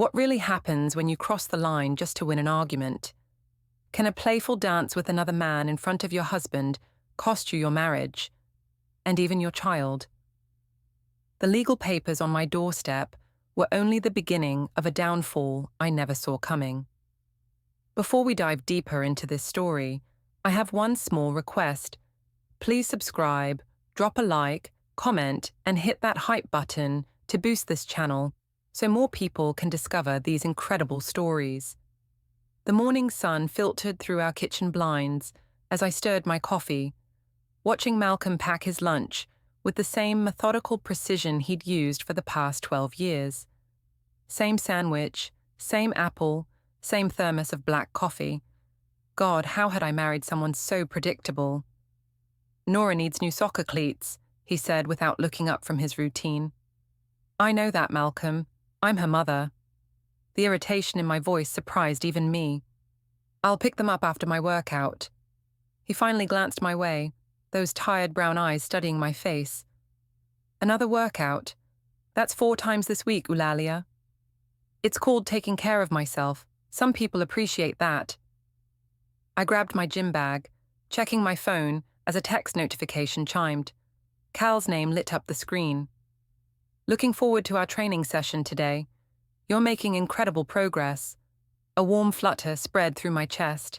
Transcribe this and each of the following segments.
What really happens when you cross the line just to win an argument? Can a playful dance with another man in front of your husband cost you your marriage, and even your child? The legal papers on my doorstep were only the beginning of a downfall I never saw coming. Before we dive deeper into this story, I have one small request. Please subscribe, drop a like, comment, and hit that hype button to boost this channel so more people can discover these incredible stories. The morning sun filtered through our kitchen blinds as I stirred my coffee, watching Malcolm pack his lunch with the same methodical precision he'd used for the past 12 years. Same sandwich, same apple, same thermos of black coffee. God, how had I married someone so predictable? Nora needs new soccer cleats, he said without looking up from his routine. I know that, Malcolm. I'm her mother. The irritation in my voice surprised even me. I'll pick them up after my workout. He finally glanced my way, those tired brown eyes studying my face. Another workout? That's 4 times this week, Ulalia. It's called taking care of myself. Some people appreciate that. I grabbed my gym bag, checking my phone as a text notification chimed. Cal's name lit up the screen. Looking forward to our training session today. You're making incredible progress. A warm flutter spread through my chest.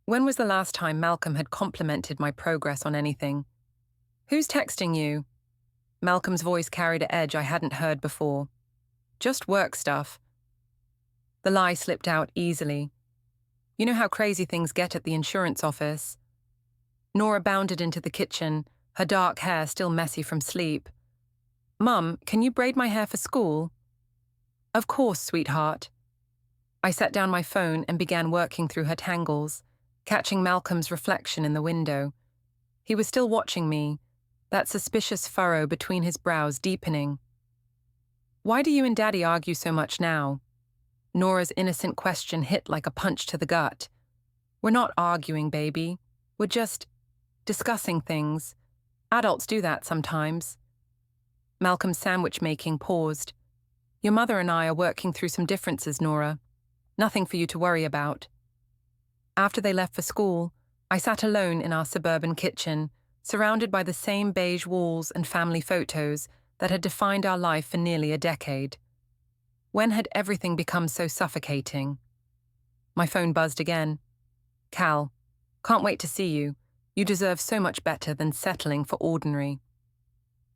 When was the last time Malcolm had complimented my progress on anything? Who's texting you? Malcolm's voice carried an edge I hadn't heard before. Just work stuff. The lie slipped out easily. You know how crazy things get at the insurance office. Nora bounded into the kitchen, her dark hair still messy from sleep. Mum, can you braid my hair for school? Of course, sweetheart. I set down my phone and began working through her tangles, catching Malcolm's reflection in the window. He was still watching me, that suspicious furrow between his brows deepening. Why do you and Daddy argue so much now? Nora's innocent question hit like a punch to the gut. We're not arguing, baby. We're just discussing things. Adults do that sometimes. Malcolm's sandwich-making paused. Your mother and I are working through some differences, Nora. Nothing for you to worry about. After they left for school, I sat alone in our suburban kitchen, surrounded by the same beige walls and family photos that had defined our life for nearly a decade. When had everything become so suffocating? My phone buzzed again. Cal, can't wait to see you. You deserve so much better than settling for ordinary.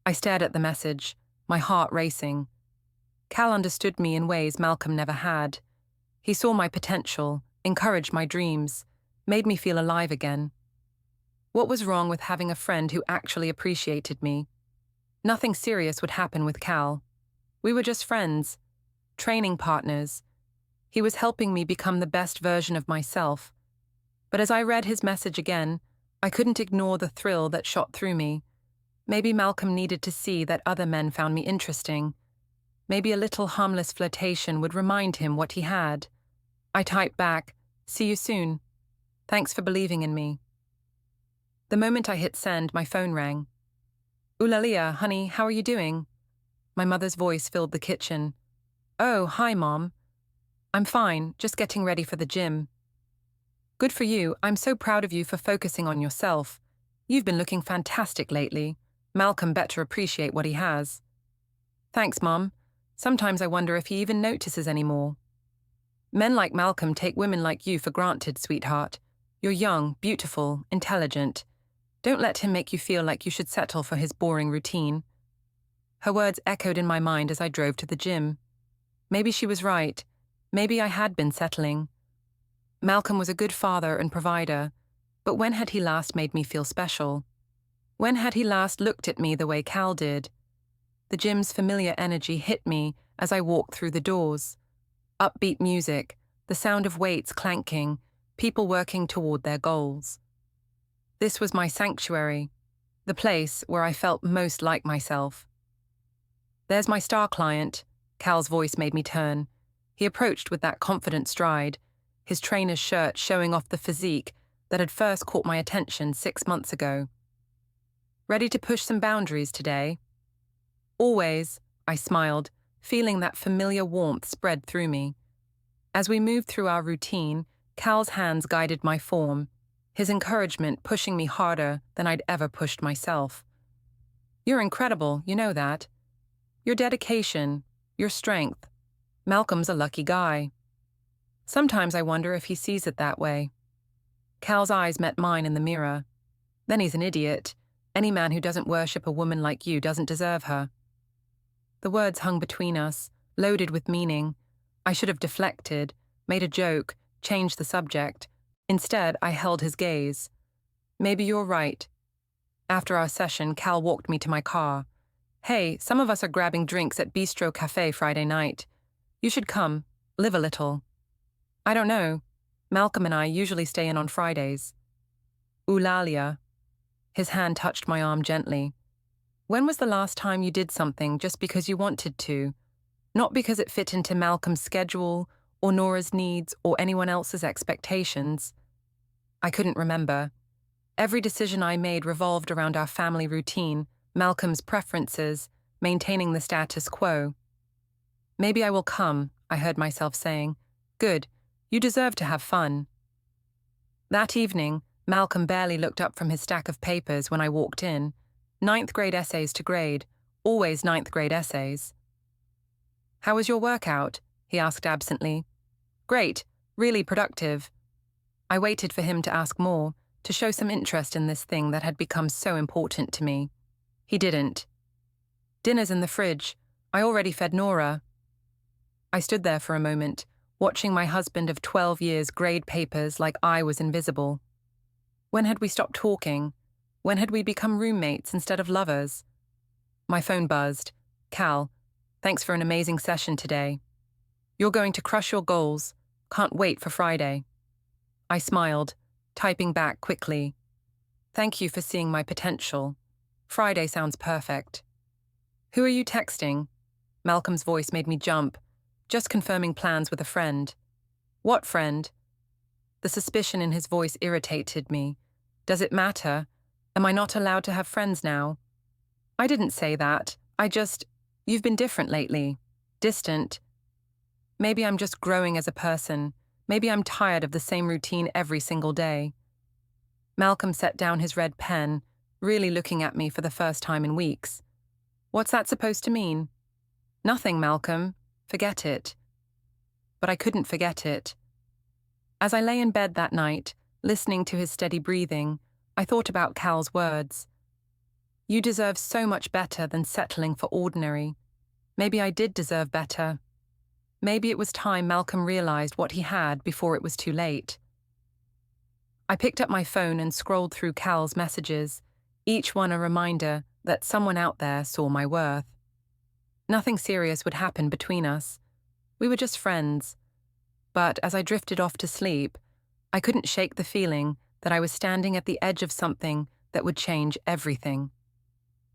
I stared at the message, my heart racing. Cal understood me in ways Malcolm never had. He saw my potential, encouraged my dreams, made me feel alive again. What was wrong with having a friend who actually appreciated me? Nothing serious would happen with Cal. We were just friends, training partners. He was helping me become the best version of myself. But as I read his message again, I couldn't ignore the thrill that shot through me. Maybe Malcolm needed to see that other men found me interesting. Maybe a little harmless flirtation would remind him what he had. I typed back, "See you soon. Thanks for believing in me." The moment I hit send, my phone rang. "Ulalia, honey, how are you doing?" My mother's voice filled the kitchen. "Oh, hi, Mom. I'm fine, just getting ready for the gym." "Good for you. I'm so proud of you for focusing on yourself. You've been looking fantastic lately. Malcolm better appreciate what he has." "Thanks, Mom. Sometimes I wonder if he even notices anymore." "Men like Malcolm take women like you for granted, sweetheart. You're young, beautiful, intelligent. Don't let him make you feel like you should settle for his boring routine." Her words echoed in my mind as I drove to the gym. Maybe she was right. Maybe I had been settling. Malcolm was a good father and provider, but when had he last made me feel special? When had he last looked at me the way Cal did? The gym's familiar energy hit me as I walked through the doors. Upbeat music, the sound of weights clanking, people working toward their goals. This was my sanctuary, the place where I felt most like myself. "There's my star client," Cal's voice made me turn. He approached with that confident stride, his trainer's shirt showing off the physique that had first caught my attention 6 months ago. "Ready to push some boundaries today?" "Always," I smiled, feeling that familiar warmth spread through me. As we moved through our routine, Cal's hands guided my form, his encouragement pushing me harder than I'd ever pushed myself. "You're incredible, you know that. Your dedication, your strength. Malcolm's a lucky guy." Sometimes I wonder if he sees it that way. Cal's eyes met mine in the mirror. "Then he's an idiot. Any man who doesn't worship a woman like you doesn't deserve her." The words hung between us, loaded with meaning. I should have deflected, made a joke, changed the subject. Instead, I held his gaze. "Maybe you're right." After our session, Cal walked me to my car. "Hey, some of us are grabbing drinks at Bistro Cafe Friday night. You should come, live a little." "I don't know. Malcolm and I usually stay in on Fridays." "Ulalia." His hand touched my arm gently. "When was the last time you did something just because you wanted to? Not because it fit into Malcolm's schedule, or Nora's needs, or anyone else's expectations?" I couldn't remember. Every decision I made revolved around our family routine, Malcolm's preferences, maintaining the status quo. "Maybe I will come," I heard myself saying. "Good. You deserve to have fun." That evening, Malcolm barely looked up from his stack of papers when I walked in. 9th grade essays to grade, always 9th grade essays. "How was your workout?" he asked absently. "Great, really productive." I waited for him to ask more, to show some interest in this thing that had become so important to me. He didn't. "Dinner's in the fridge. I already fed Nora." I stood there for a moment, watching my husband of 12 years grade papers like I was invisible. When had we stopped talking? When had we become roommates instead of lovers? My phone buzzed. "Cal, thanks for an amazing session today. You're going to crush your goals. Can't wait for Friday." I smiled, typing back quickly. "Thank you for seeing my potential. Friday sounds perfect." "Who are you texting?" Malcolm's voice made me jump. "Just confirming plans with a friend." "What friend?" The suspicion in his voice irritated me. Does it matter? Am I not allowed to have friends now? "I didn't say that. You've been different lately. Distant. Maybe I'm just growing as a person. Maybe I'm tired of the same routine every single day." Malcolm set down his red pen, really looking at me for the first time in weeks. "What's that supposed to mean?" "Nothing, Malcolm. Forget it." But I couldn't forget it. As I lay in bed that night, listening to his steady breathing, I thought about Cal's words. "You deserve so much better than settling for ordinary." Maybe I did deserve better. Maybe it was time Malcolm realized what he had before it was too late. I picked up my phone and scrolled through Cal's messages, each one a reminder that someone out there saw my worth. Nothing serious would happen between us. We were just friends. But as I drifted off to sleep, I couldn't shake the feeling that I was standing at the edge of something that would change everything.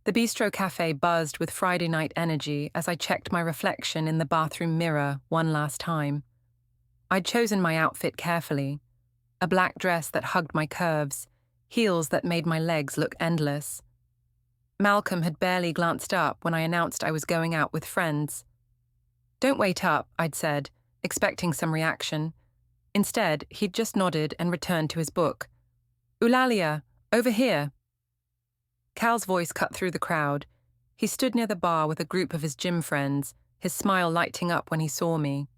The Bistro Cafe buzzed with Friday night energy as I checked my reflection in the bathroom mirror one last time. I'd chosen my outfit carefully. A black dress that hugged my curves, heels that made my legs look endless. Malcolm had barely glanced up when I announced I was going out with friends. "Don't wait up," I'd said, expecting some reaction. Instead, he'd just nodded and returned to his book. "Ulalia, over here." Cal's voice cut through the crowd. He stood near the bar with a group of his gym friends, his smile lighting up when he saw me.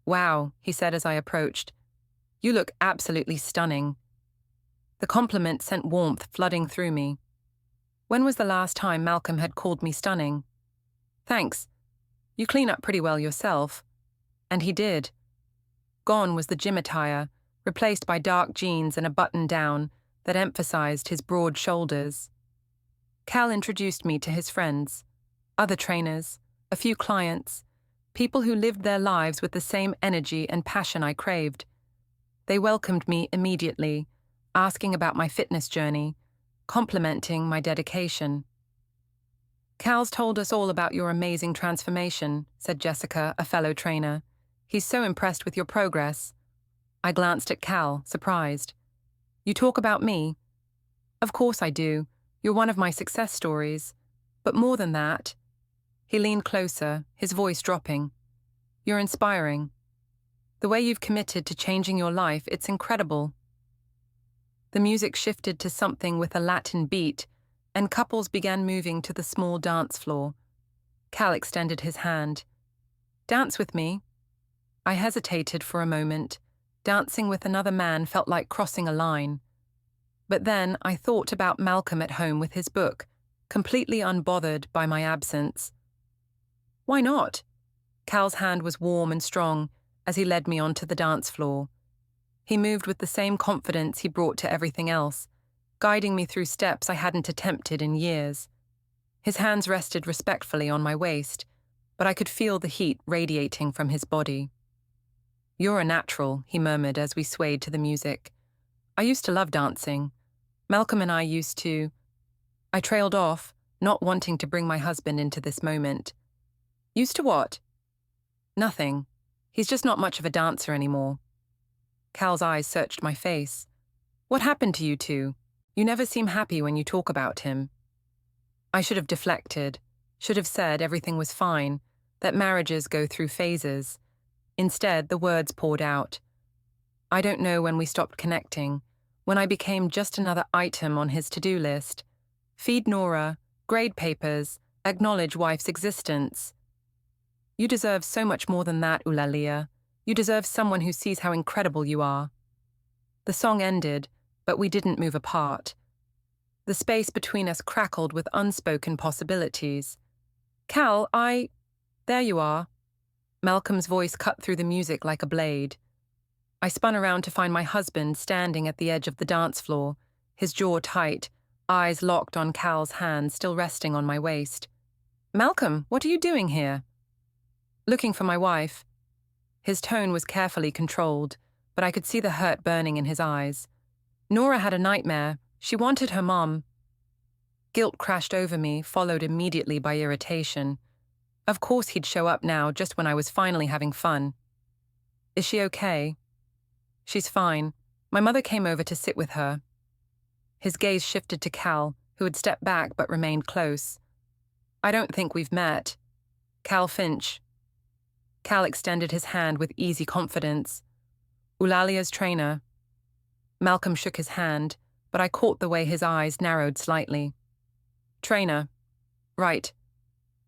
"Wow," he said as I approached. "You look absolutely stunning." The compliment sent warmth flooding through me. When was the last time Malcolm had called me stunning? "Thanks. You clean up pretty well yourself." And he did. Gone was the gym attire, replaced by dark jeans and a button-down that emphasized his broad shoulders. Cal introduced me to his friends, other trainers, a few clients, people who lived their lives with the same energy and passion I craved. They welcomed me immediately, asking about my fitness journey, complimenting my dedication. "Cal's told us all about your amazing transformation," said Jessica, a fellow trainer. "He's so impressed with your progress." I glanced at Cal, surprised. "You talk about me?" "Of course I do. You're one of my success stories. But more than that." He leaned closer, his voice dropping. You're inspiring. The way you've committed to changing your life, it's incredible. The music shifted to something with a Latin beat, and couples began moving to the small dance floor. Cal extended his hand. Dance with me. I hesitated for a moment. Dancing with another man felt like crossing a line. But then I thought about Malcolm at home with his book, completely unbothered by my absence. Why not? Cal's hand was warm and strong as he led me onto the dance floor. He moved with the same confidence he brought to everything else, guiding me through steps I hadn't attempted in years. His hands rested respectfully on my waist, but I could feel the heat radiating from his body. You're a natural, he murmured as we swayed to the music. I used to love dancing. Malcolm and I used to... I trailed off, not wanting to bring my husband into this moment. Used to what? Nothing. He's just not much of a dancer anymore. Cal's eyes searched my face. What happened to you two? You never seem happy when you talk about him. I should have deflected, should have said everything was fine, that marriages go through phases. Instead, the words poured out. I don't know when we stopped connecting, when I became just another item on his to-do list. Feed Nora, grade papers, acknowledge wife's existence. You deserve so much more than that, Ulalia. You deserve someone who sees how incredible you are. The song ended, but we didn't move apart. The space between us crackled with unspoken possibilities. Cal, There you are. Malcolm's voice cut through the music like a blade. I spun around to find my husband standing at the edge of the dance floor, his jaw tight, eyes locked on Cal's hand still resting on my waist. Malcolm, what are you doing here? Looking for my wife. His tone was carefully controlled, but I could see the hurt burning in his eyes. Nora had a nightmare. She wanted her mom. Guilt crashed over me, followed immediately by irritation. Of course he'd show up now just when I was finally having fun. Is she okay? She's fine. My mother came over to sit with her. His gaze shifted to Cal, who had stepped back but remained close. I don't think we've met. Cal Finch. Cal extended his hand with easy confidence. Ulalia's trainer. Malcolm shook his hand, but I caught the way his eyes narrowed slightly. Trainer. Right.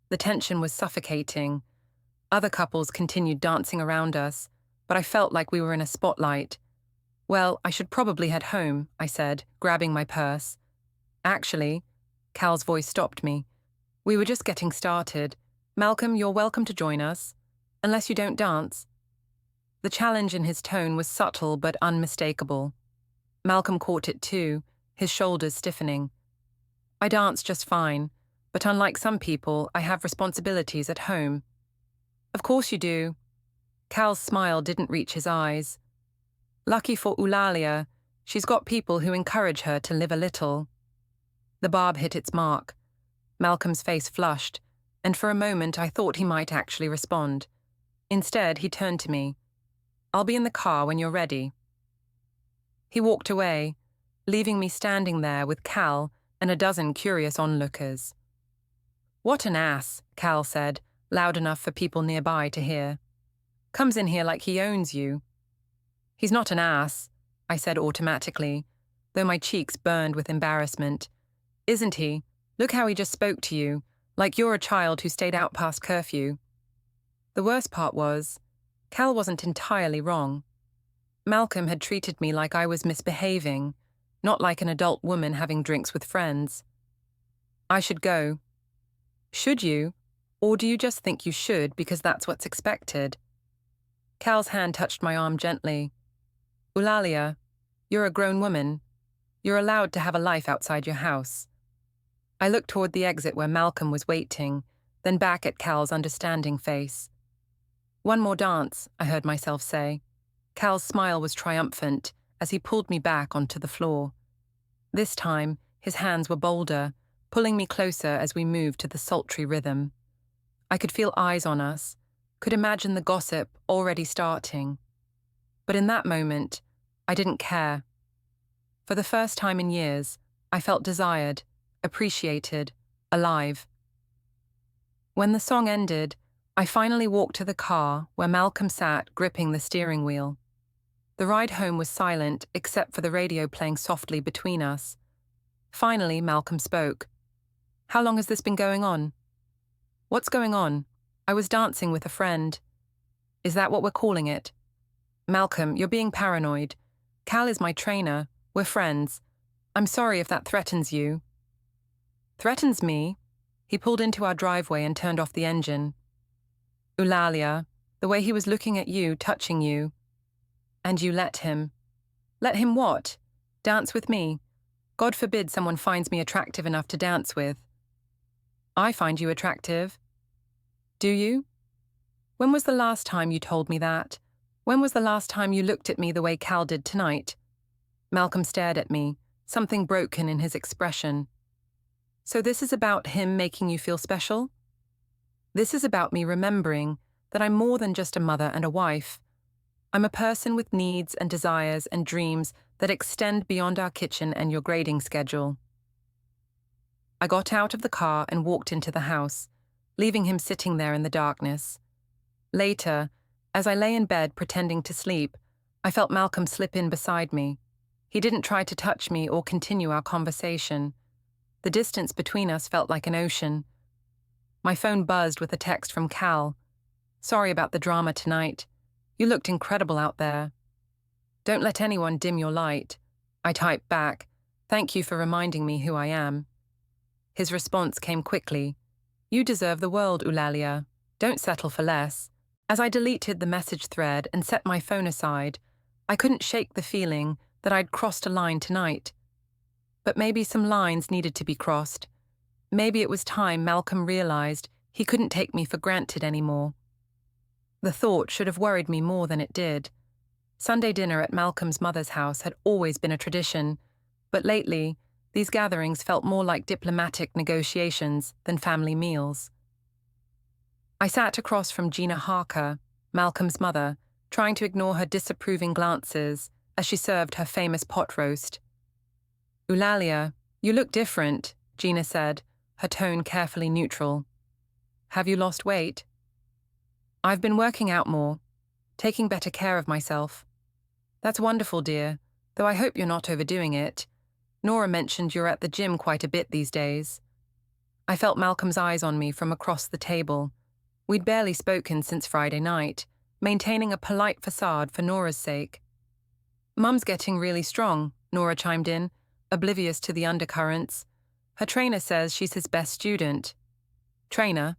The tension was suffocating. Other couples continued dancing around us, but I felt like we were in a spotlight. Well, I should probably head home, I said, grabbing my purse. Actually, Cal's voice stopped me. We were just getting started. Malcolm, you're welcome to join us. Unless you don't dance. The challenge in his tone was subtle but unmistakable. Malcolm caught it too, his shoulders stiffening. I dance just fine, but unlike some people, I have responsibilities at home. Of course you do. Cal's smile didn't reach his eyes. Lucky for Ulalia, she's got people who encourage her to live a little. The barb hit its mark. Malcolm's face flushed, and for a moment I thought he might actually respond. Instead, he turned to me. I'll be in the car when you're ready. He walked away, leaving me standing there with Cal and a dozen curious onlookers. What an ass, Cal said, loud enough for people nearby to hear. Comes in here like he owns you. He's not an ass, I said automatically, though my cheeks burned with embarrassment. Isn't he? Look how he just spoke to you, like you're a child who stayed out past curfew. The worst part was, Cal wasn't entirely wrong. Malcolm had treated me like I was misbehaving, not like an adult woman having drinks with friends. I should go. Should you? Or do you just think you should because that's what's expected? Cal's hand touched my arm gently. Ulalia, you're a grown woman. You're allowed to have a life outside your house. I looked toward the exit where Malcolm was waiting, then back at Cal's understanding face. One more dance, I heard myself say. Cal's smile was triumphant as he pulled me back onto the floor. This time, his hands were bolder, pulling me closer as we moved to the sultry rhythm. I could feel eyes on us, could imagine the gossip already starting. But in that moment, I didn't care. For the first time in years, I felt desired, appreciated, alive. When the song ended, I finally walked to the car where Malcolm sat gripping the steering wheel. The ride home was silent except for the radio playing softly between us. Finally, Malcolm spoke. "How long has this been going on?" "What's going on? I was dancing with a friend." "Is that what we're calling it?" "Malcolm, you're being paranoid. Cal is my trainer. We're friends. I'm sorry if that threatens you." "Threatens me?" He pulled into our driveway and turned off the engine. "Ulalia, the way he was looking at you, touching you." "And you let him." "Let him what? Dance with me? God forbid someone finds me attractive enough to dance with." "I find you attractive." "Do you? When was the last time you told me that? When was the last time you looked at me the way Cal did tonight?" Malcolm stared at me, something broken in his expression. "So this is about him making you feel special?" "This is about me remembering that I'm more than just a mother and a wife. I'm a person with needs and desires and dreams that extend beyond our kitchen and your grading schedule." I got out of the car and walked into the house, leaving him sitting there in the darkness. Later, as I lay in bed pretending to sleep, I felt Malcolm slip in beside me. He didn't try to touch me or continue our conversation. The distance between us felt like an ocean. My phone buzzed with a text from Cal. "Sorry about the drama tonight. You looked incredible out there." "Don't let anyone dim your light." I typed back, "Thank you for reminding me who I am." His response came quickly. "You deserve the world, Ulalia. Don't settle for less." As I deleted the message thread and set my phone aside, I couldn't shake the feeling that I'd crossed a line tonight. But maybe some lines needed to be crossed. Maybe it was time Malcolm realized he couldn't take me for granted anymore. The thought should have worried me more than it did. Sunday dinner at Malcolm's mother's house had always been a tradition, but lately, these gatherings felt more like diplomatic negotiations than family meals. I sat across from Gina Harker, Malcolm's mother, trying to ignore her disapproving glances as she served her famous pot roast. "Ulalia, you look different," Gina said, her tone carefully neutral. "Have you lost weight?" "I've been working out more, taking better care of myself." "That's wonderful, dear, though I hope you're not overdoing it. Nora mentioned you're at the gym quite a bit these days." I felt Malcolm's eyes on me from across the table. We'd barely spoken since Friday night, maintaining a polite facade for Nora's sake. "Mum's getting really strong," Nora chimed in, oblivious to the undercurrents. "Her trainer says she's his best student." "Trainer?"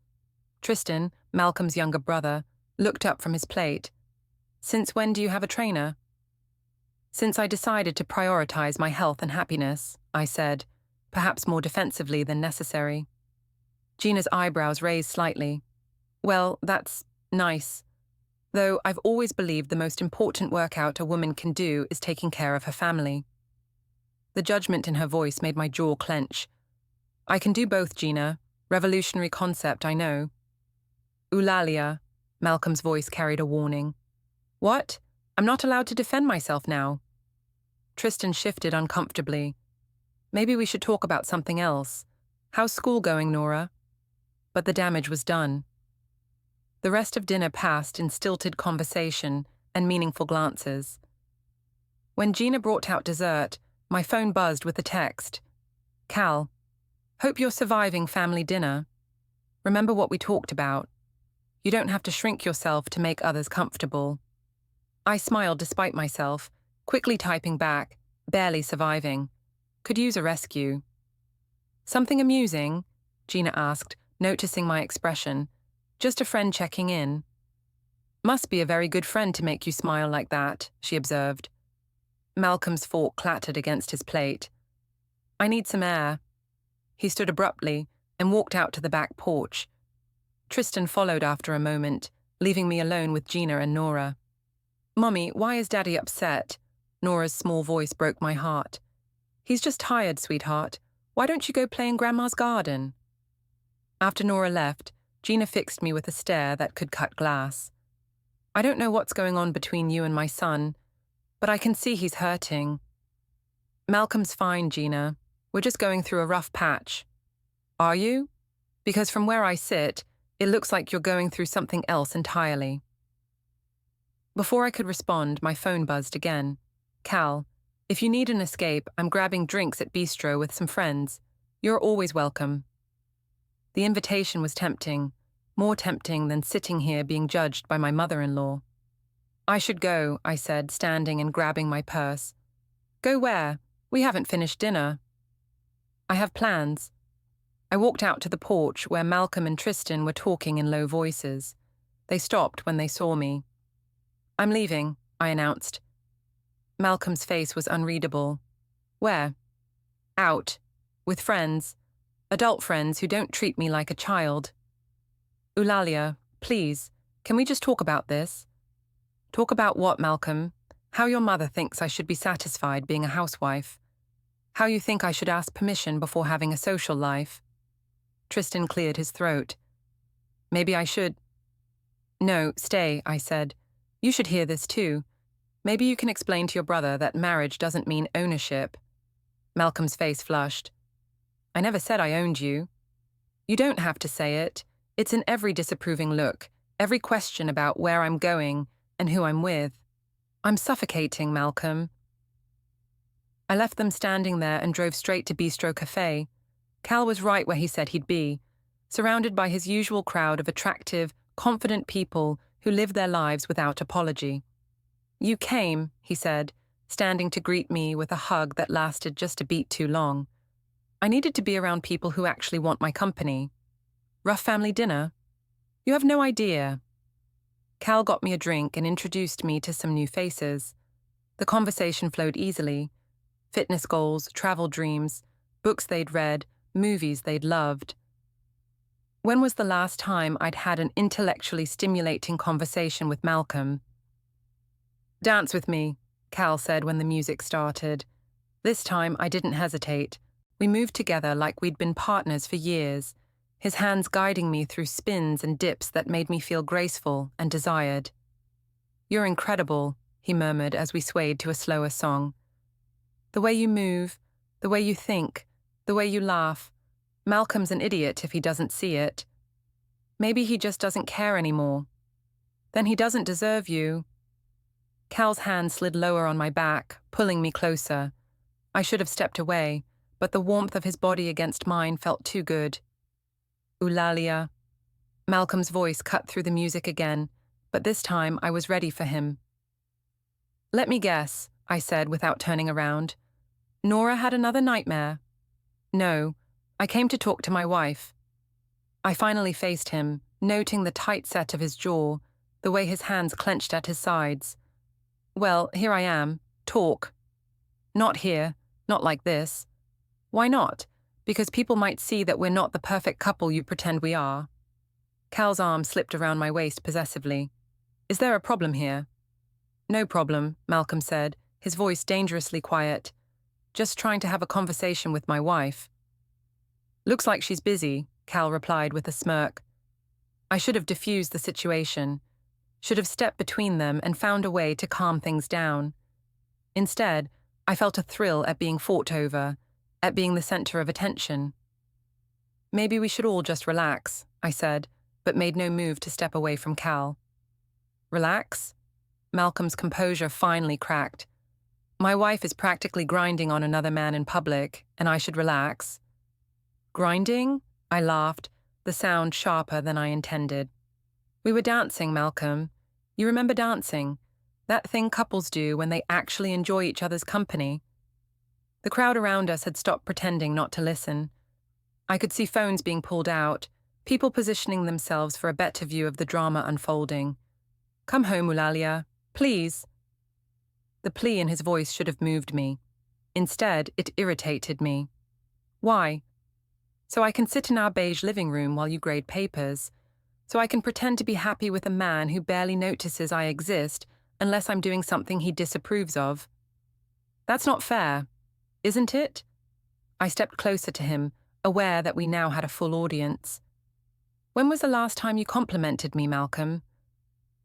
Tristan, Malcolm's younger brother, looked up from his plate. "Since when do you have a trainer?" "Since I decided to prioritize my health and happiness," I said, perhaps more defensively than necessary. Gina's eyebrows raised slightly. "Well, that's nice. Though I've always believed the most important workout a woman can do is taking care of her family." The judgment in her voice made my jaw clench. "I can do both, Gina. Revolutionary concept, I know." "Ulalia," Malcolm's voice carried a warning. "What? I'm not allowed to defend myself now." Tristan shifted uncomfortably. "Maybe we should talk about something else. How's school going, Nora?" But the damage was done. The rest of dinner passed in stilted conversation and meaningful glances. When Gina brought out dessert, my phone buzzed with a text. "Cal, hope you're surviving family dinner. Remember what we talked about. You don't have to shrink yourself to make others comfortable." I smiled despite myself, quickly typing back, "Barely surviving. Could use a rescue." "Something amusing?" Gina asked, noticing my expression. "Just a friend checking in." "Must be a very good friend to make you smile like that," she observed. Malcolm's fork clattered against his plate. "I need some air." He stood abruptly and walked out to the back porch. Tristan followed after a moment, leaving me alone with Gina and Nora. "Mummy, why is Daddy upset?" Nora's small voice broke my heart. "He's just tired, sweetheart. Why don't you go play in Grandma's garden?" After Nora left, Gina fixed me with a stare that could cut glass. "I don't know what's going on between you and my son, but I can see he's hurting." "Malcolm's fine, Gina. We're just going through a rough patch." "Are you?" Because from where I sit, It looks like you're going through something else entirely." Before I could respond, my phone buzzed again. "Cal, if you need an escape, I'm grabbing drinks at Bistro with some friends. You're always welcome." The invitation was tempting, more tempting than sitting here being judged by my mother-in-law. "I should go," I said, standing and grabbing my purse. "Go where? We haven't finished dinner." "I have plans." I walked out to the porch where Malcolm and Tristan were talking in low voices. They stopped when they saw me. "I'm leaving," I announced. Malcolm's face was unreadable. "Where?" "Out. With friends. Adult friends who don't treat me like a child." "Ulalia, please, can we just talk about this?" "Talk about what, Malcolm? How your mother thinks I should be satisfied being a housewife. How you think I should ask permission before having a social life." Tristan cleared his throat. "Maybe I should—" "No, stay," I said. "You should hear this too. Maybe you can explain to your brother that marriage doesn't mean ownership." Malcolm's face flushed. "I never said I owned you." "You don't have to say it. It's in every disapproving look, every question about where I'm going and who I'm with. I'm suffocating, Malcolm." I left them standing there and drove straight to Bistro Cafe. Cal was right where he said he'd be, surrounded by his usual crowd of attractive, confident people who live their lives without apology. "You came," he said, standing to greet me with a hug that lasted just a beat too long. "I needed to be around people who actually want my company." "Rough family dinner?" "You have no idea." Cal got me a drink and introduced me to some new faces. The conversation flowed easily. Fitness goals, travel dreams, books they'd read, movies they'd loved. When was the last time I'd had an intellectually stimulating conversation with Malcolm? "Dance with me," Cal said when the music started. This time I didn't hesitate. We moved together like we'd been partners for years, his hands guiding me through spins and dips that made me feel graceful and desired. "You're incredible," he murmured as we swayed to a slower song. "The way you move, the way you think, the way you laugh. Malcolm's an idiot if he doesn't see it. Maybe he just doesn't care anymore. Then he doesn't deserve you." Cal's hand slid lower on my back, pulling me closer. I should have stepped away, but the warmth of his body against mine felt too good. "Ulalia." Malcolm's voice cut through the music again, but this time I was ready for him. "Let me guess," I said without turning around. "Nora had another nightmare?" "No, I came to talk to my wife." I finally faced him, noting the tight set of his jaw, the way his hands clenched at his sides. "Well, here I am. Talk." "Not here, not like this." "Why not? Because people might see that we're not the perfect couple you pretend we are." Cal's arm slipped around my waist possessively. "Is there a problem here?" "No problem," Malcolm said, his voice dangerously quiet. "Just trying to have a conversation with my wife." "Looks like she's busy," Cal replied with a smirk. I should have diffused the situation, should have stepped between them and found a way to calm things down. Instead, I felt a thrill at being fought over, at being the center of attention. "Maybe we should all just relax," I said, but made no move to step away from Cal. "Relax?" Malcolm's composure finally cracked. "My wife is practically grinding on another man in public, and I should relax." "Grinding?" I laughed, the sound sharper than I intended. "We were dancing, Malcolm. You remember dancing? That thing couples do when they actually enjoy each other's company." The crowd around us had stopped pretending not to listen. I could see phones being pulled out, people positioning themselves for a better view of the drama unfolding. "Come home, Ulalia. Please." The plea in his voice should have moved me. Instead, it irritated me. "Why?" "So I can sit in our beige living room while you grade papers. So I can pretend to be happy with a man who barely notices I exist unless I'm doing something he disapproves of. That's not fair, isn't it?" I stepped closer to him, aware that we now had a full audience. "When was the last time you complimented me, Malcolm?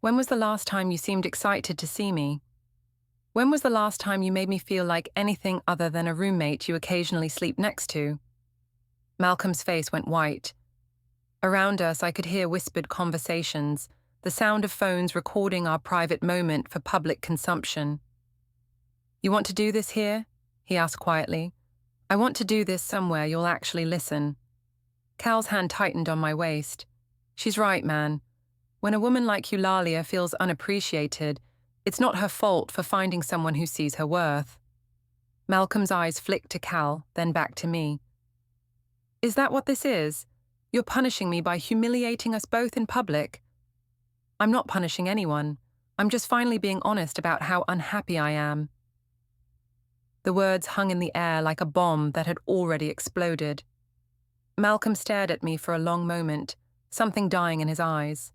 When was the last time you seemed excited to see me? When was the last time you made me feel like anything other than a roommate you occasionally sleep next to?" Malcolm's face went white. Around us, I could hear whispered conversations, the sound of phones recording our private moment for public consumption. "You want to do this here?" he asked quietly. "I want to do this somewhere you'll actually listen." Cal's hand tightened on my waist. "She's right, man. When a woman like Ulalia feels unappreciated, it's not her fault for finding someone who sees her worth." Malcolm's eyes flicked to Cal, then back to me. "Is that what this is? You're punishing me by humiliating us both in public?" "I'm not punishing anyone. I'm just finally being honest about how unhappy I am." The words hung in the air like a bomb that had already exploded. Malcolm stared at me for a long moment, something dying in his eyes.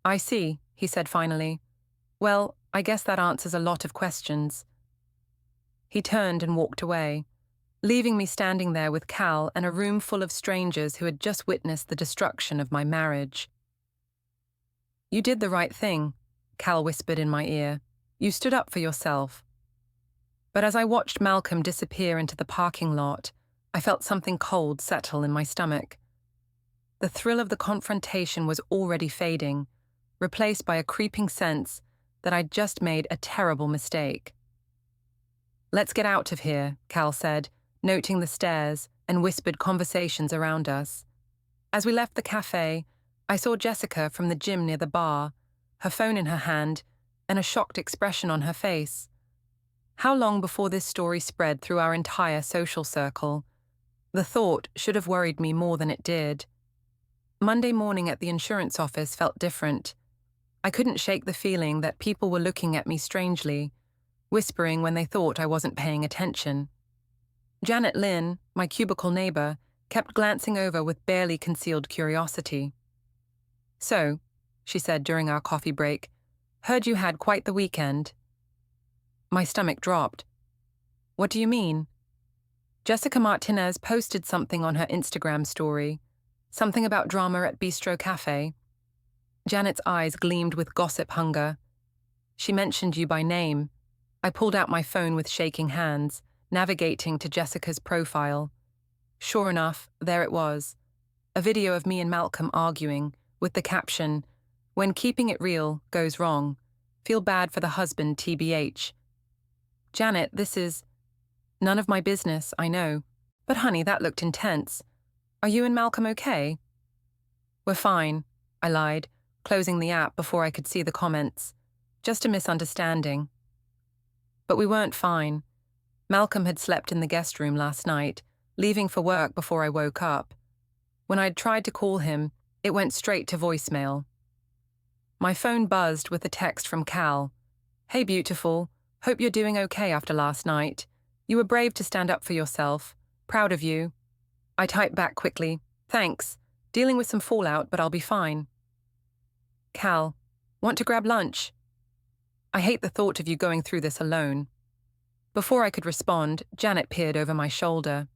"I see," he said finally. "Well, I guess that answers a lot of questions." He turned and walked away, leaving me standing there with Cal and a room full of strangers who had just witnessed the destruction of my marriage. "You did the right thing," Cal whispered in my ear. "You stood up for yourself." But as I watched Malcolm disappear into the parking lot, I felt something cold settle in my stomach. The thrill of the confrontation was already fading, replaced by a creeping sense that I'd just made a terrible mistake. "Let's get out of here," Cal said, noting the stares and whispered conversations around us. As we left the cafe, I saw Jessica from the gym near the bar, her phone in her hand, and a shocked expression on her face. How long before this story spread through our entire social circle? The thought should have worried me more than it did. Monday morning at the insurance office felt different. I couldn't shake the feeling that people were looking at me strangely, whispering when they thought I wasn't paying attention. Janet Lynn, my cubicle neighbor, kept glancing over with barely concealed curiosity. "So," she said during our coffee break, "heard you had quite the weekend." My stomach dropped. "What do you mean?" Jessica Martinez posted something on her Instagram story, something about drama at Bistro Cafe. Janet's eyes gleamed with gossip hunger. "She mentioned you by name." I pulled out my phone with shaking hands, navigating to Jessica's profile. Sure enough, there it was. A video of me and Malcolm arguing, with the caption, "When keeping it real goes wrong. Feel bad for the husband, TBH." "Janet, this is—" "None of my business, I know. But honey, that looked intense. Are you and Malcolm okay?" "We're fine," I lied, closing the app before I could see the comments. "Just a misunderstanding." But we weren't fine. Malcolm had slept in the guest room last night, leaving for work before I woke up. When I'd tried to call him, it went straight to voicemail. My phone buzzed with a text from Cal. "Hey beautiful, hope you're doing okay after last night. You were brave to stand up for yourself. Proud of you." I typed back quickly, "Thanks. Dealing with some fallout, but I'll be fine." "Cal, want to grab lunch? I hate the thought of you going through this alone." Before I could respond, Janet peered over my shoulder.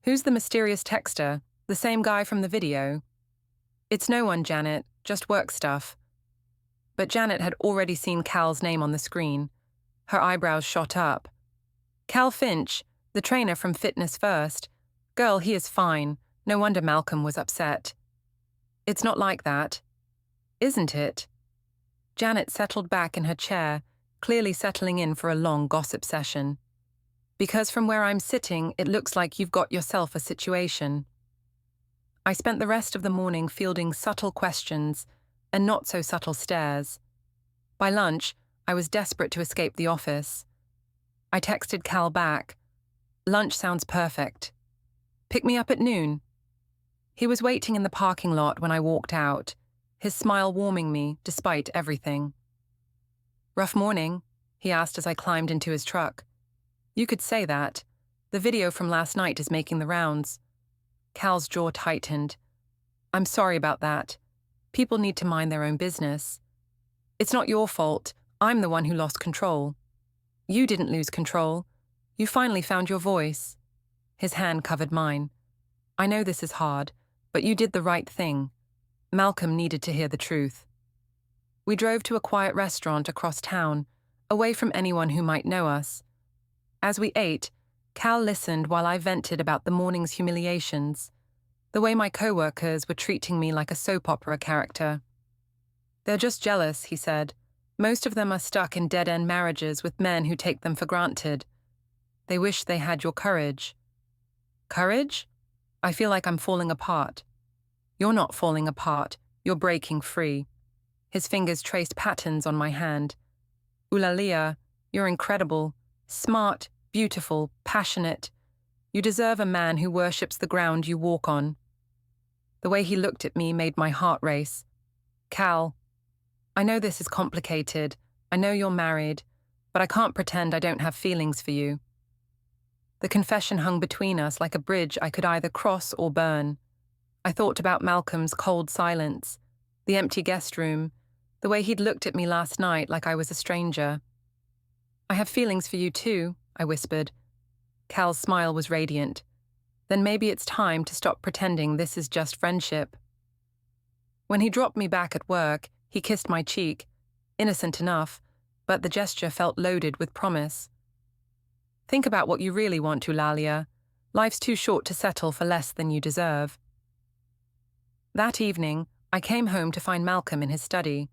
"Who's the mysterious texter? The same guy from the video?" "It's no one, Janet, just work stuff." But Janet had already seen Cal's name on the screen. Her eyebrows shot up. "Cal Finch, the trainer from Fitness First. Girl, he is fine. No wonder Malcolm was upset." "It's not like that." "Isn't it?" Janet settled back in her chair, clearly settling in for a long gossip session. "Because from where I'm sitting, it looks like you've got yourself a situation." I spent the rest of the morning fielding subtle questions and not-so-subtle stares. By lunch, I was desperate to escape the office. I texted Cal back. "Lunch sounds perfect. Pick me up at noon." He was waiting in the parking lot when I walked out, his smile warming me despite everything. "Rough morning?" he asked as I climbed into his truck. "You could say that. The video from last night is making the rounds." Cal's jaw tightened. "I'm sorry about that. People need to mind their own business. It's not your fault. I'm the one who lost control." "You didn't lose control. You finally found your voice." His hand covered mine. "I know this is hard, but you did the right thing. Malcolm needed to hear the truth." We drove to a quiet restaurant across town, away from anyone who might know us. As we ate, Cal listened while I vented about the morning's humiliations. The way my co-workers were treating me like a soap opera character. They're just jealous, he said. Most of them are stuck in dead-end marriages with men who take them for granted. They wish they had your courage. Courage? I feel like I'm falling apart. You're not falling apart. You're breaking free. His fingers traced patterns on my hand. Ulalia, you're incredible. Smart, beautiful, passionate. You deserve a man who worships the ground you walk on. The way he looked at me made my heart race. Cal, I know this is complicated. I know you're married, but I can't pretend I don't have feelings for you. The confession hung between us like a bridge I could either cross or burn. I thought about Malcolm's cold silence, the empty guest room, the way he'd looked at me last night like I was a stranger. I have feelings for you too, I whispered. Cal's smile was radiant. Then maybe it's time to stop pretending this is just friendship. When he dropped me back at work, he kissed my cheek, innocent enough, but the gesture felt loaded with promise. Think about what you really want, Ulalia. Life's too short to settle for less than you deserve. That evening, I came home to find Malcolm in his study,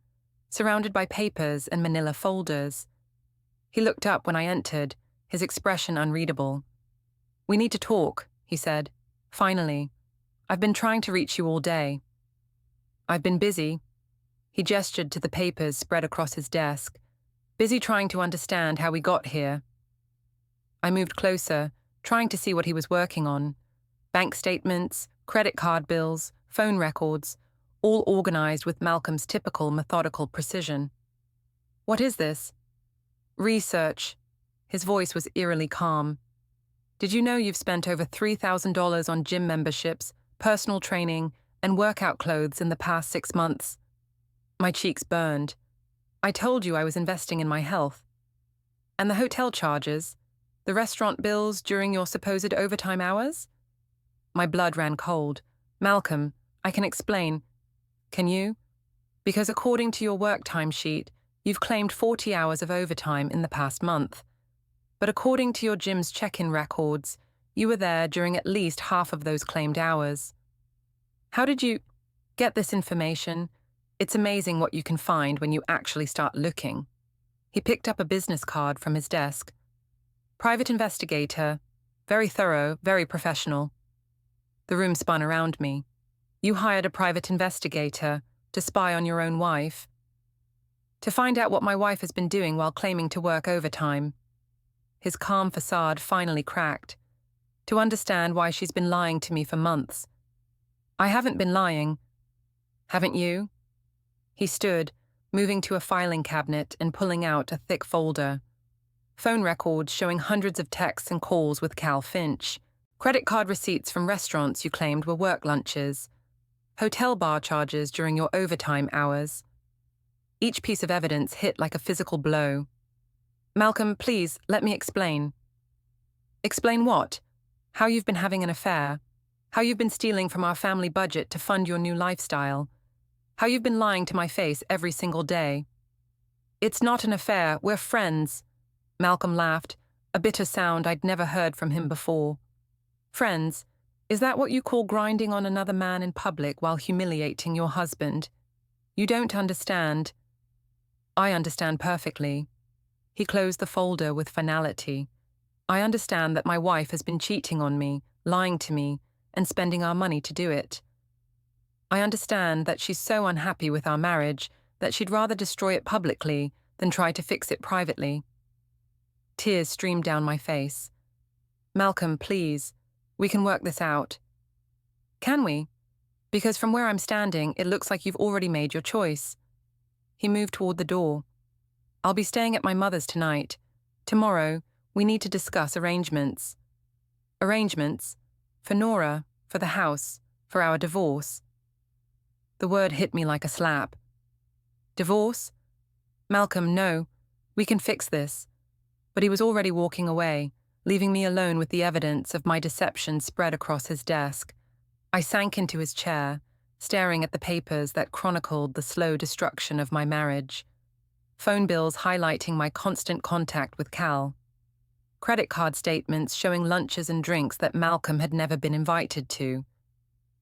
surrounded by papers and manila folders. He looked up when I entered, his expression unreadable. We need to talk, he said. Finally. I've been trying to reach you all day. I've been busy. He gestured to the papers spread across his desk, busy trying to understand how we got here. I moved closer, trying to see what he was working on. Bank statements, credit card bills, phone records, all organized with Malcolm's typical methodical precision. What is this? Research. His voice was eerily calm. Did you know you've spent over $3,000 on gym memberships, personal training, and workout clothes in the past 6 months? My cheeks burned. I told you I was investing in my health. And the hotel charges? The restaurant bills during your supposed overtime hours? My blood ran cold. Malcolm, I can explain. Can you? Because according to your work timesheet, you've claimed 40 hours of overtime in the past month. But according to your gym's check-in records, you were there during at least half of those claimed hours. How did you get this information? It's amazing what you can find when you actually start looking. He picked up a business card from his desk. Private investigator, very thorough, very professional. The room spun around me. You hired a private investigator to spy on your own wife. To find out what my wife has been doing while claiming to work overtime. His calm facade finally cracked. To understand why she's been lying to me for months. I haven't been lying. Haven't you? He stood, moving to a filing cabinet and pulling out a thick folder. Phone records showing hundreds of texts and calls with Cal Finch. Credit card receipts from restaurants you claimed were work lunches. Hotel bar charges during your overtime hours. Each piece of evidence hit like a physical blow. Malcolm, please, let me explain. Explain what? How you've been having an affair. How you've been stealing from our family budget to fund your new lifestyle. How you've been lying to my face every single day. It's not an affair, we're friends. Malcolm laughed, a bitter sound I'd never heard from him before. Friends, is that what you call grinding on another man in public while humiliating your husband? You don't understand. I understand perfectly. He closed the folder with finality. I understand that my wife has been cheating on me, lying to me, and spending our money to do it. I understand that she's so unhappy with our marriage that she'd rather destroy it publicly than try to fix it privately. Tears streamed down my face. Malcolm, please, we can work this out. Can we? Because from where I'm standing, it looks like you've already made your choice. He moved toward the door. I'll be staying at my mother's tonight. Tomorrow, we need to discuss arrangements. Arrangements? For Nora, for the house, for our divorce. The word hit me like a slap. Divorce? Malcolm, no. We can fix this. But he was already walking away, leaving me alone with the evidence of my deception spread across his desk. I sank into his chair, staring at the papers that chronicled the slow destruction of my marriage. Phone bills highlighting my constant contact with Cal. Credit card statements showing lunches and drinks that Malcolm had never been invited to.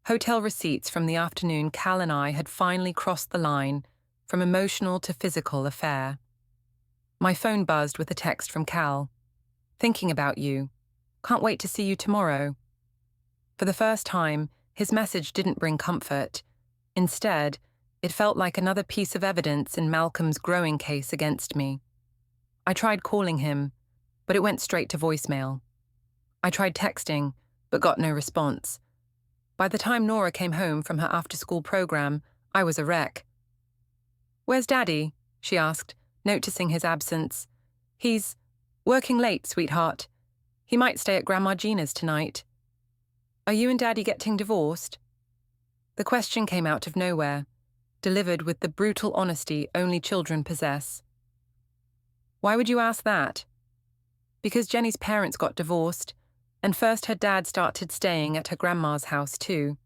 Hotel receipts from the afternoon Cal and I had finally crossed the line from emotional to physical affair. My phone buzzed with a text from Cal. "Thinking about you. Can't wait to see you tomorrow." For the first time, his message didn't bring comfort. Instead, it felt like another piece of evidence in Malcolm's growing case against me. I tried calling him, but it went straight to voicemail. I tried texting, but got no response. By the time Nora came home from her after-school program, I was a wreck. "Where's Daddy?" she asked, noticing his absence. "He's working late, sweetheart. He might stay at Grandma Gina's tonight." "Are you and Daddy getting divorced?" The question came out of nowhere, delivered with the brutal honesty only children possess. "Why would you ask that?" "Because Jenny's parents got divorced, and first her dad started staying at her grandma's house too."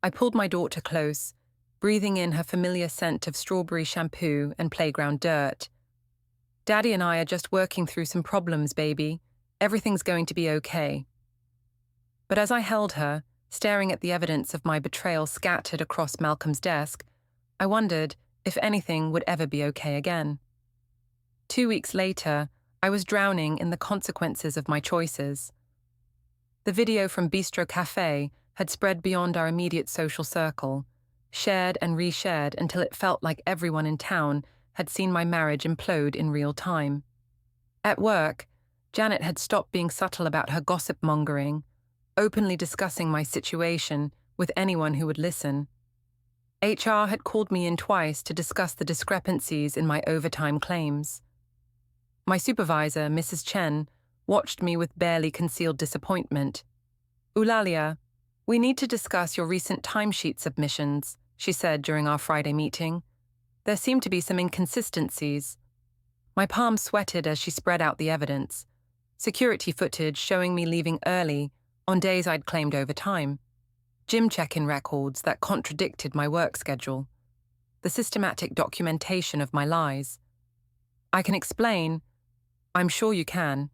I pulled my daughter close, breathing in her familiar scent of strawberry shampoo and playground dirt. "Daddy and I are just working through some problems, baby. Everything's going to be okay." But as I held her, staring at the evidence of my betrayal scattered across Malcolm's desk, I wondered if anything would ever be okay again. 2 weeks later, I was drowning in the consequences of my choices. The video from Bistro Cafe had spread beyond our immediate social circle, shared and reshared until it felt like everyone in town had seen my marriage implode in real time. At work, Janet had stopped being subtle about her gossip-mongering, openly discussing my situation with anyone who would listen. HR had called me in twice to discuss the discrepancies in my overtime claims. My supervisor, Mrs. Chen, watched me with barely concealed disappointment. "Ulalia, we need to discuss your recent timesheet submissions," she said during our Friday meeting. "There seem to be some inconsistencies." My palms sweated as she spread out the evidence. Security footage showing me leaving early on days I'd claimed overtime. Gym check-in records that contradicted my work schedule. The systematic documentation of my lies. "I can explain. I'm sure you can.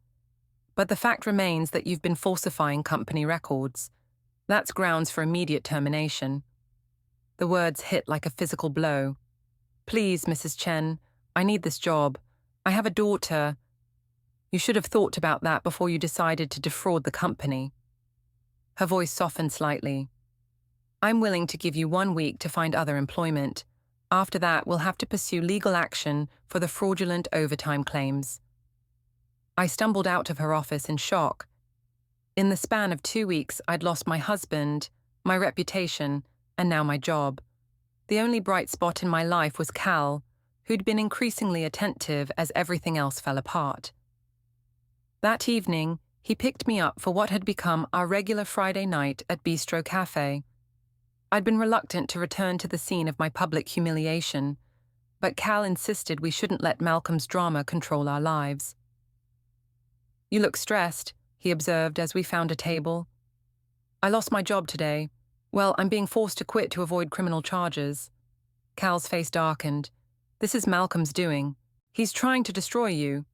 But the fact remains that you've been falsifying company records. That's grounds for immediate termination." The words hit like a physical blow. "Please, Mrs. Chen, I need this job. I have a daughter." "You should have thought about that before you decided to defraud the company." Her voice softened slightly. "I'm willing to give you 1 week to find other employment. After that, we'll have to pursue legal action for the fraudulent overtime claims." I stumbled out of her office in shock. In the span of 2 weeks, I'd lost my husband, my reputation, and now my job. The only bright spot in my life was Cal, who'd been increasingly attentive as everything else fell apart. That evening, he picked me up for what had become our regular Friday night at Bistro Cafe. I'd been reluctant to return to the scene of my public humiliation, but Cal insisted we shouldn't let Malcolm's drama control our lives. "You look stressed," he observed as we found a table. "I lost my job today. Well, I'm being forced to quit to avoid criminal charges." Cal's face darkened. "This is Malcolm's doing. He's trying to destroy you."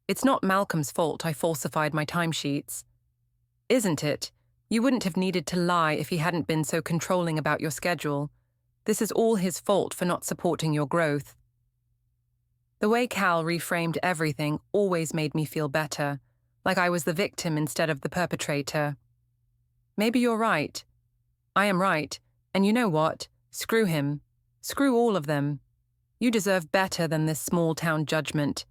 "It's not Malcolm's fault I falsified my timesheets." "Isn't it? You wouldn't have needed to lie if he hadn't been so controlling about your schedule. This is all his fault for not supporting your growth." The way Cal reframed everything always made me feel better, like I was the victim instead of the perpetrator. "Maybe you're right." "I am right, and you know what? Screw him. Screw all of them. You deserve better than this small-town judgment."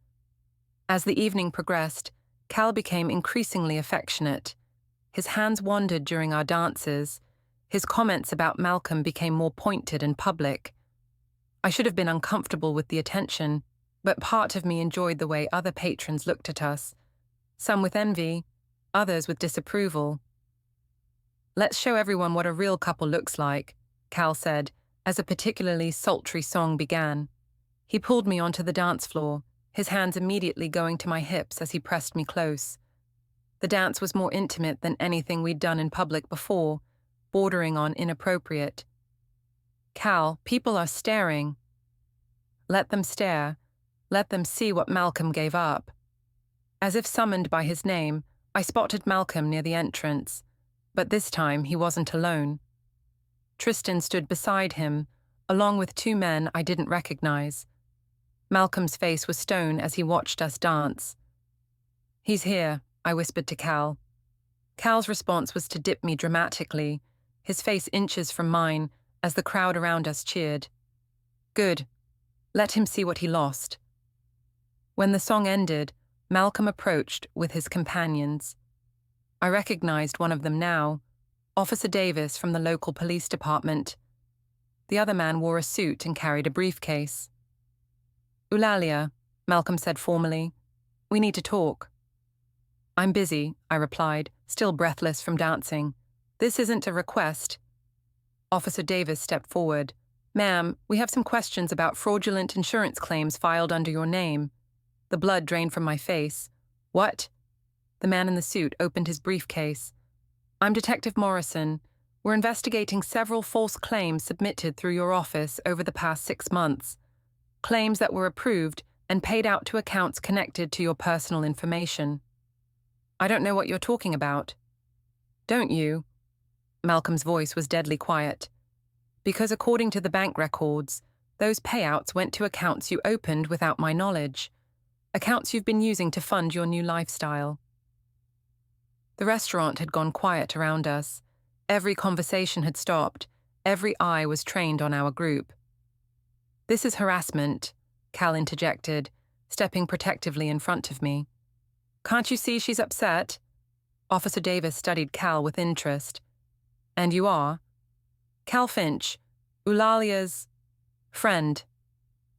As the evening progressed, Cal became increasingly affectionate. His hands wandered during our dances. His comments about Malcolm became more pointed and public. I should have been uncomfortable with the attention, but part of me enjoyed the way other patrons looked at us, some with envy, others with disapproval. "Let's show everyone what a real couple looks like," Cal said, as a particularly sultry song began. He pulled me onto the dance floor, his hands immediately going to my hips as he pressed me close. The dance was more intimate than anything we'd done in public before, bordering on inappropriate. "Cal, people are staring." "Let them stare. Let them see what Malcolm gave up." As if summoned by his name, I spotted Malcolm near the entrance. But this time he wasn't alone. Tristan stood beside him, along with two men I didn't recognize. Malcolm's face was stone as he watched us dance. "He's here," I whispered to Cal. Cal's response was to dip me dramatically, his face inches from mine as the crowd around us cheered. "Good. Let him see what he lost." When the song ended, Malcolm approached with his companions. I recognized one of them now, Officer Davis from the local police department. The other man wore a suit and carried a briefcase. "Ulalia," Malcolm said formally. "We need to talk." "I'm busy," I replied, still breathless from dancing. "This isn't a request." Officer Davis stepped forward. "Ma'am, we have some questions about fraudulent insurance claims filed under your name." The blood drained from my face. "What?" The man in the suit opened his briefcase. "I'm Detective Morrison. We're investigating several false claims submitted through your office over the past 6 months. Claims that were approved and paid out to accounts connected to your personal information." "I don't know what you're talking about." "Don't you?" Malcolm's voice was deadly quiet. "Because according to the bank records, those payouts went to accounts you opened without my knowledge. Accounts you've been using to fund your new lifestyle." The restaurant had gone quiet around us. Every conversation had stopped. Every eye was trained on our group. "This is harassment," Cal interjected, stepping protectively in front of me. "Can't you see she's upset?" Officer Davis studied Cal with interest. "And you are?" "Cal Finch, Ulalia's friend."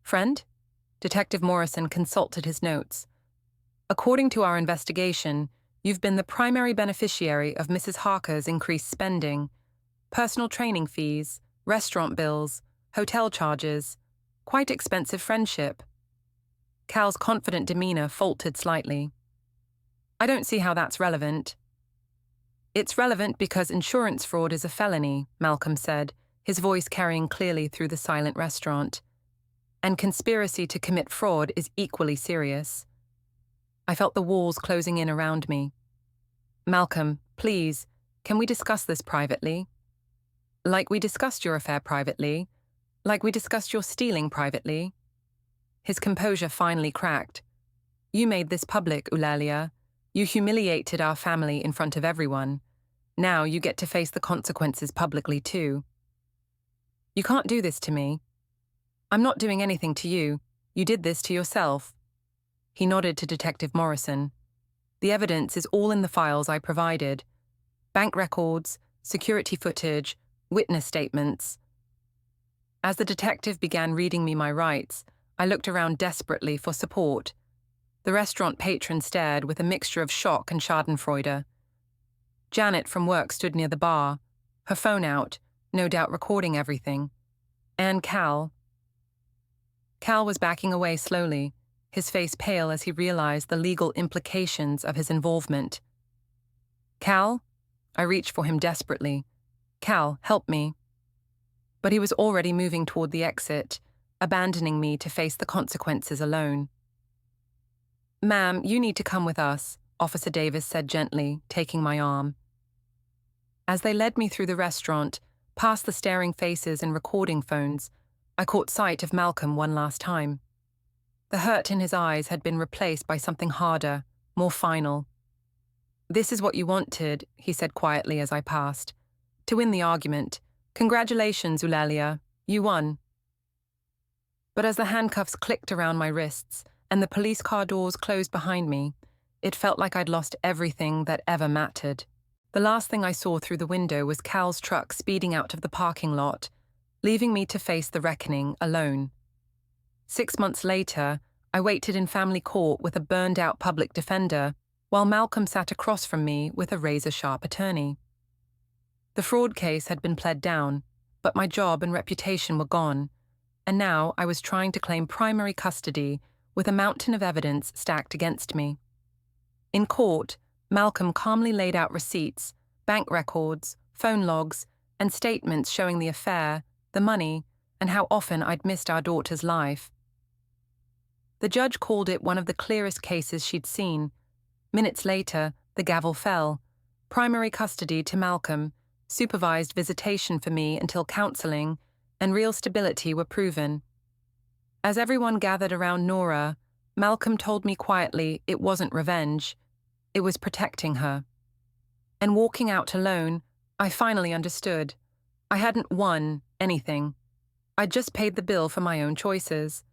"Friend?" Detective Morrison consulted his notes. "According to our investigation, you've been the primary beneficiary of Mrs. Harker's increased spending. Personal training fees, restaurant bills, hotel charges. Quite expensive friendship." Cal's confident demeanor faltered slightly. "I don't see how that's relevant." "It's relevant because insurance fraud is a felony," Malcolm said, his voice carrying clearly through the silent restaurant. "And conspiracy to commit fraud is equally serious." I felt the walls closing in around me. "Malcolm, please, can we discuss this privately?" "Like we discussed your affair privately? Like we discussed your stealing privately?" His composure finally cracked. "You made this public, Ulalia. You humiliated our family in front of everyone. Now you get to face the consequences publicly too." "You can't do this to me." "I'm not doing anything to you. You did this to yourself." He nodded to Detective Morrison. "The evidence is all in the files I provided. Bank records, security footage, witness statements." As the detective began reading me my rights, I looked around desperately for support. The restaurant patron stared with a mixture of shock and schadenfreude. Janet from work stood near the bar, her phone out, no doubt recording everything. And Cal. Cal was backing away slowly, his face pale as he realized the legal implications of his involvement. "Cal?" I reached for him desperately. "Cal, help me." But he was already moving toward the exit, abandoning me to face the consequences alone. "Ma'am, you need to come with us," Officer Davis said gently, taking my arm. As they led me through the restaurant, past the staring faces and recording phones, I caught sight of Malcolm one last time. The hurt in his eyes had been replaced by something harder, more final. "This is what you wanted," he said quietly as I passed. "To win the argument. Congratulations, Ulalia. You won." But as the handcuffs clicked around my wrists and the police car doors closed behind me, it felt like I'd lost everything that ever mattered. The last thing I saw through the window was Cal's truck speeding out of the parking lot, leaving me to face the reckoning alone. 6 months later, I waited in family court with a burned-out public defender, while Malcolm sat across from me with a razor-sharp attorney. The fraud case had been pled down, but my job and reputation were gone, and now I was trying to claim primary custody with a mountain of evidence stacked against me. In court, Malcolm calmly laid out receipts, bank records, phone logs, and statements showing the affair, the money, and how often I'd missed our daughter's life. The judge called it one of the clearest cases she'd seen. Minutes later, the gavel fell. primary custody to Malcolm, supervised visitation for me until counseling and real stability were proven. As everyone gathered around Nora, Malcolm told me quietly it wasn't revenge, it was protecting her. And walking out alone, I finally understood. I hadn't won anything. I'd just paid the bill for my own choices.